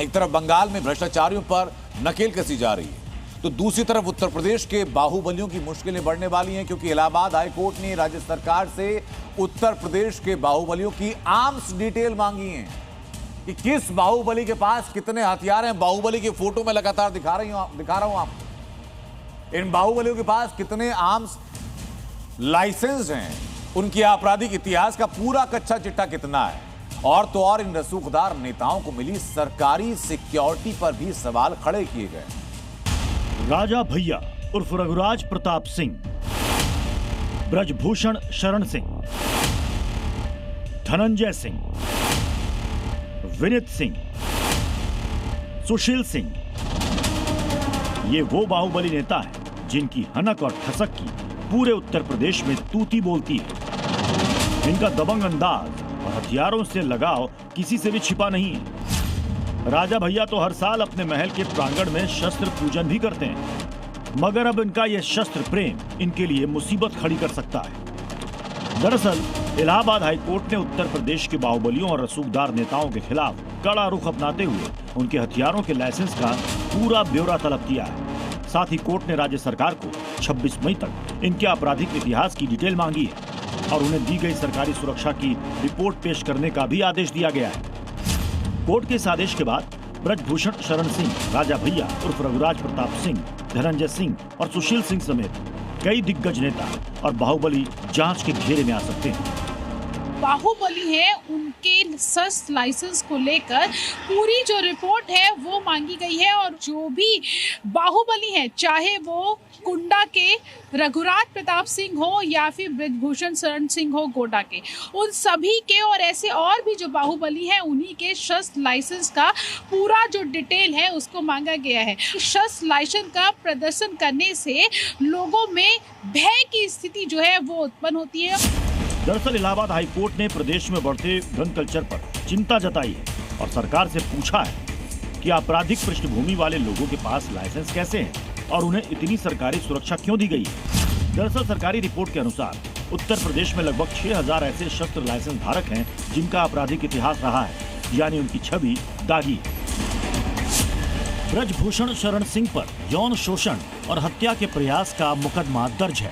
एक तरफ बंगाल में भ्रष्टाचारियों पर नकेल कसी जा रही है, तो दूसरी तरफ उत्तर प्रदेश के बाहुबलियों की मुश्किलें बढ़ने वाली हैं, क्योंकि इलाहाबाद हाई कोर्ट ने राज्य सरकार से उत्तर प्रदेश के बाहुबलियों की आर्म्स डिटेल मांगी है कि किस बाहुबली के पास कितने हथियार हैं। बाहुबली की फोटो में लगातार दिखा रहा हूं आपको। इन बाहुबलियों के पास कितने आर्म्स लाइसेंस हैं, उनके आपराधिक इतिहास का पूरा कच्चा चिट्ठा कितना है, और तो और इन रसूखदार नेताओं को मिली सरकारी सिक्योरिटी पर भी सवाल खड़े किए गए। राजा भैया उर्फ रघुराज प्रताप सिंह, ब्रजभूषण शरण सिंह, धनंजय सिंह, विनीत सिंह, सुशील सिंह, ये वो बाहुबली नेता हैं जिनकी हनक और ठसक की पूरे उत्तर प्रदेश में तूती बोलती है। इनका दबंग अंदाज और हथियारों से लगाव किसी से भी छिपा नहीं है। राजा भैया तो हर साल अपने महल के प्रांगण में शस्त्र पूजन भी करते हैं, मगर अब इनका यह शस्त्र प्रेम इनके लिए मुसीबत खड़ी कर सकता है। दरअसल इलाहाबाद हाई कोर्ट ने उत्तर प्रदेश के बाहुबलियों और रसूखदार नेताओं के खिलाफ कड़ा रुख अपनाते हुए उनके हथियारों के लाइसेंस का पूरा ब्यौरा तलब किया है। साथ ही कोर्ट ने राज्य सरकार को 26 मई तक इनके आपराधिक इतिहास की डिटेल मांगी है और उन्हें दी गई सरकारी सुरक्षा की रिपोर्ट पेश करने का भी आदेश दिया गया है। कोर्ट के इस आदेश के बाद ब्रजभूषण शरण सिंह, राजा भैया उर्फ रघुराज प्रताप सिंह, धनंजय सिंह और सुशील सिंह समेत कई दिग्गज नेता और बाहुबली जांच के घेरे में आ सकते हैं। बाहुबली है, उनके शस्त्र लाइसेंस को लेकर पूरी जो रिपोर्ट है वो मांगी गई है, और जो भी बाहुबली है, चाहे वो कुंडा के रघुराज प्रताप सिंह हो या फिर ब्रजभूषण शरण सिंह हो गोड्डा के, उन सभी के और ऐसे और भी जो बाहुबली हैं उन्हीं के शस्त्र लाइसेंस का पूरा जो डिटेल है उसको मांगा गया है। शस्त्र लाइसेंस का प्रदर्शन करने से लोगों में भय की स्थिति जो है वो उत्पन्न होती है। दरअसल इलाहाबाद हाई कोर्ट ने प्रदेश में बढ़ते गन कल्चर पर चिंता जताई है और सरकार से पूछा है कि आपराधिक पृष्ठभूमि वाले लोगों के पास लाइसेंस कैसे हैं और उन्हें इतनी सरकारी सुरक्षा क्यों दी गई है। दरअसल सरकारी रिपोर्ट के अनुसार उत्तर प्रदेश में लगभग 6000 ऐसे शस्त्र लाइसेंस धारक हैं जिनका आपराधिक इतिहास रहा है, यानी उनकी छवि दागी है। ब्रजभूषण शरण सिंह पर यौन शोषण और हत्या के प्रयास का मुकदमा दर्ज है।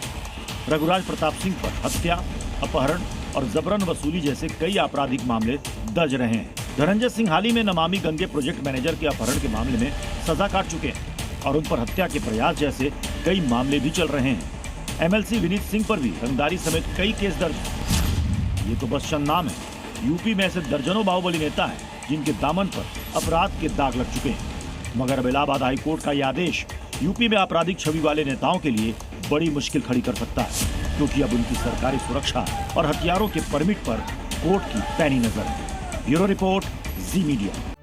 रघुराज प्रताप सिंह पर हत्या, अपहरण और जबरन वसूली जैसे कई आपराधिक मामले दर्ज रहे हैं। धनंजय सिंह हाल ही में नमामि गंगे प्रोजेक्ट मैनेजर के अपहरण के मामले में सजा काट चुके हैं और उन पर हत्या के प्रयास जैसे कई मामले भी चल रहे हैं। एमएलसी विनीत सिंह पर भी रंगदारी समेत कई केस दर्ज हैं। ये तो बस चंद नाम है। यूपी में ऐसे दर्जनों बाहुबली नेता हैं जिनके दामन पर अपराध के दाग लग चुके हैं। मगर अब इलाहाबाद हाई कोर्ट का यह आदेश यूपी में आपराधिक छवि वाले नेताओं के लिए बड़ी मुश्किल खड़ी कर सकता है, क्योंकि अब उनकी सरकारी सुरक्षा और हथियारों के परमिट पर कोर्ट की पैनी नजर है। ब्यूरो रिपोर्ट, जी मीडिया।